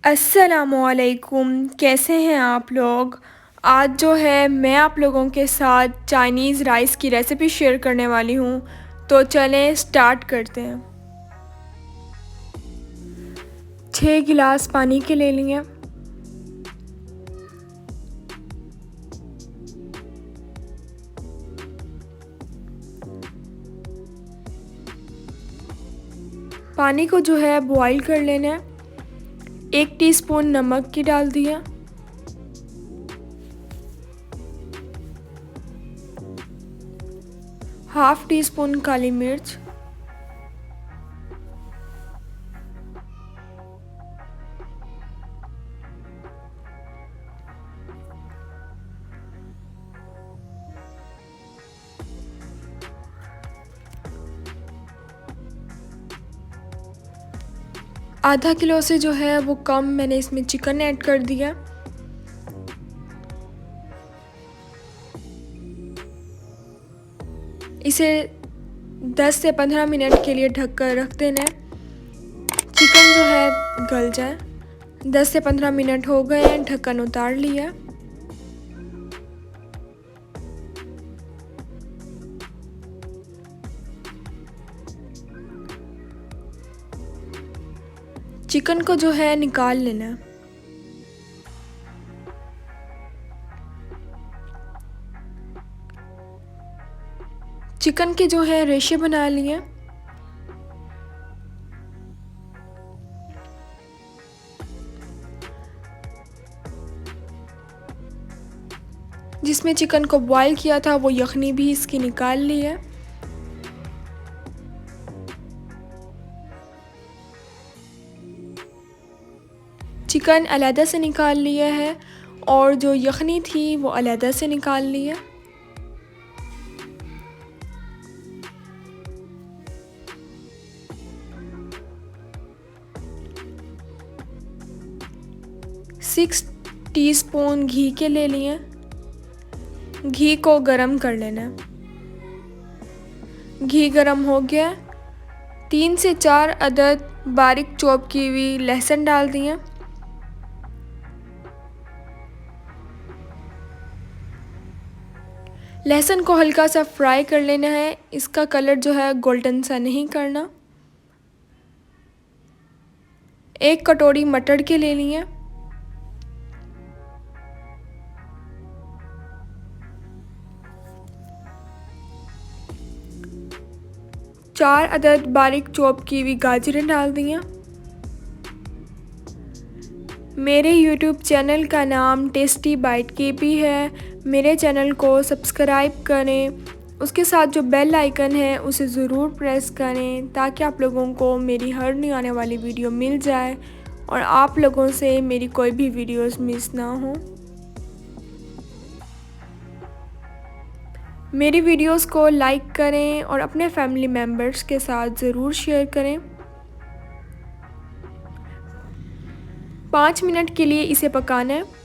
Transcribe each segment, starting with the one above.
अस्सलामुअलैकुम, कैसे हैं आप लोग। आज जो है मैं आप लोगों के साथ चाइनीज़ राइस की रेसिपी शेयर करने वाली हूँ। तो चलें स्टार्ट करते हैं। 6 गिलास पानी के ले लिए। पानी को जो है बॉईल कर लेना है। 1 टीस्पून नमक की डाल दिया। हाफ़ टी स्पून काली मिर्च। आधा किलो से जो है वो कम मैंने इसमें चिकन ऐड कर दिया। इसे 10 से 15 मिनट के लिए ढक कर रख देना है। चिकन जो है गल जाए। 10 से 15 मिनट हो गए हैं, ढक्कन उतार लिया। चिकन को जो है निकाल लेना है। चिकन के जो है रेशे बना लिए। जिसमें चिकन को बॉईल किया था वो यखनी भी इसकी निकाल ली है। चिकन अलहदा से निकाल लिया है और जो यखनी थी वो अलहदा से निकाल ली है। सिक्स टीस्पून घी के ले लिए। घी को गरम कर लेना है। घी गरम हो गया। 3 से 4 अदद बारीक चॉप की हुई लहसुन डाल दिए। लहसुन को हल्का सा फ्राई कर लेना है। इसका कलर जो है गोल्डन सा नहीं करना। 1 कटोरी मटर के ले लिए। चार अदद बारीक चॉप की हुई गाजरें डाल दी हैं। मेरे YouTube चैनल का नाम टेस्टी बाइट केपी है। मेरे चैनल को सब्सक्राइब करें। उसके साथ जो बेल आइकन है उसे ज़रूर प्रेस करें ताकि आप लोगों को मेरी हर नई आने वाली वीडियो मिल जाए और आप लोगों से मेरी कोई भी वीडियोस मिस ना हो। मेरी वीडियोस को लाइक करें और अपने फैमिली मेम्बर्स के साथ ज़रूर शेयर करें। 5 मिनट के लिए इसे पकाना है।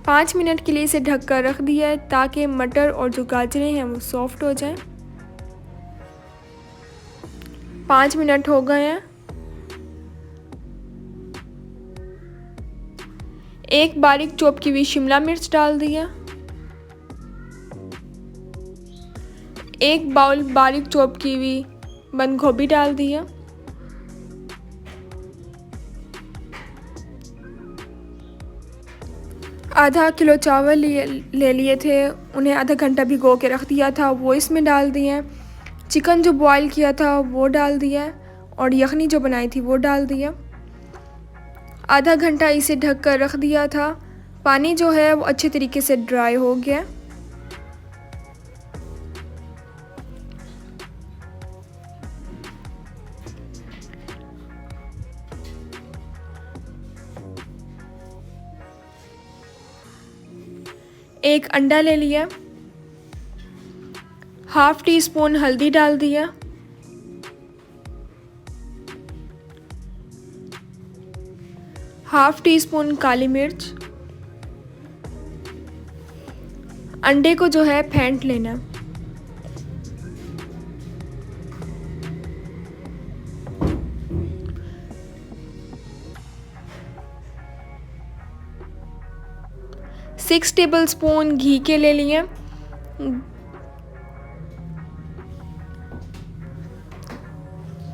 पाँच मिनट के लिए इसे ढक कर रख दिया है ताकि मटर और जो गाजरें हैं वो सॉफ्ट हो जाएं। 5 मिनट हो गए हैं। एक बारीक चॉप की हुई शिमला मिर्च डाल दिया। 1 बाउल बारीक चॉप की हुई बंद गोभी डाल दिया। आधा किलो चावल ले लिए थे, उन्हें आधा घंटा भिगो के रख दिया था, वो इसमें डाल दिए। चिकन जो बॉईल किया था वो डाल दिया और यखनी जो बनाई थी वो डाल दिया। आधा घंटा इसे ढक कर रख दिया था। पानी जो है वो अच्छे तरीके से ड्राई हो गया। एक अंडा ले लिया। हाफ़ टी स्पून हल्दी डाल दिया। हाफ़ टी स्पून काली मिर्च। अंडे को जो है फेंट लेना। 6 टेबलस्पून घी के ले लिए।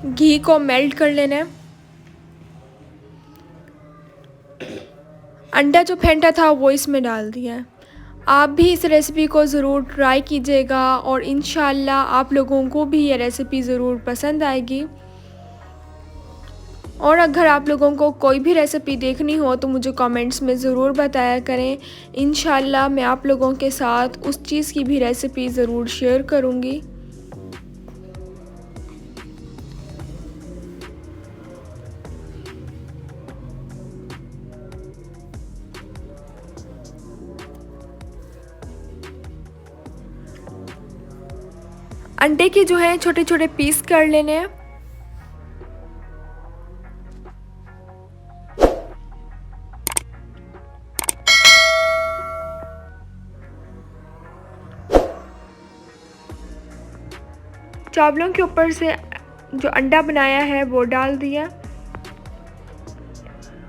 घी को मेल्ट कर लेना है। अंडा जो फेंटा था वो इसमें डाल दिया है। आप भी इस रेसिपी को ज़रूर ट्राई कीजिएगा और इंशाल्लाह आप लोगों को भी ये रेसिपी ज़रूर पसंद आएगी। और अगर आप लोगों को कोई भी रेसिपी देखनी हो तो मुझे कमेंट्स में ज़रूर बताया करें। इंशाल्लाह मैं आप लोगों के साथ उस चीज़ की भी रेसिपी ज़रूर शेयर करूँगी। अंडे के जो है छोटे छोटे पीस कर लेने हैं। चावलों के ऊपर से जो अंडा बनाया है वो डाल दिया।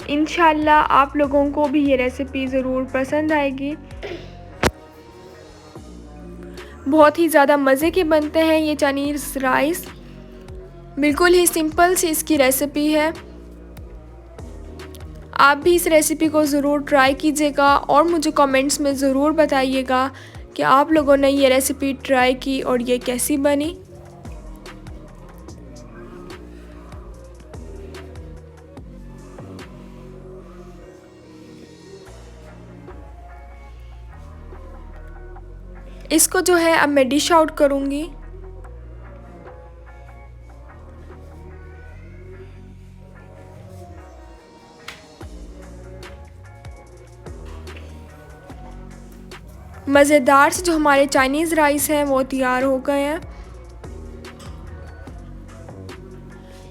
इंशाल्लाह आप लोगों को भी ये रेसिपी ज़रूर पसंद आएगी। बहुत ही ज़्यादा मज़े के बनते हैं ये चाइनीज़ राइस। बिल्कुल ही सिंपल सी इसकी रेसिपी है। आप भी इस रेसिपी को ज़रूर ट्राई कीजिएगा और मुझे कमेंट्स में ज़रूर बताइएगा कि आप लोगों ने ये रेसिपी ट्राई की और ये कैसी बनी। इसको जो है अब मैं डिश आउट करूँगी। मज़ेदार से जो हमारे चाइनीज़ राइस हैं वो तैयार हो गए हैं।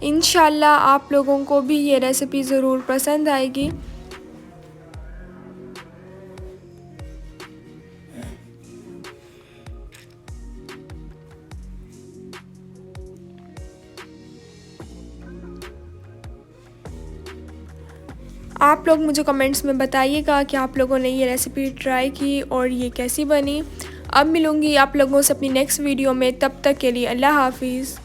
इंशाल्लाह आप लोगों को भी ये रेसिपी ज़रूर पसंद आएगी। आप लोग मुझे कमेंट्स में बताइएगा कि आप लोगों ने ये रेसिपी ट्राई की और ये कैसी बनी। अब मिलूँगी आप लोगों से अपनी नेक्स्ट वीडियो में, तब तक के लिए अल्लाह हाफिज़।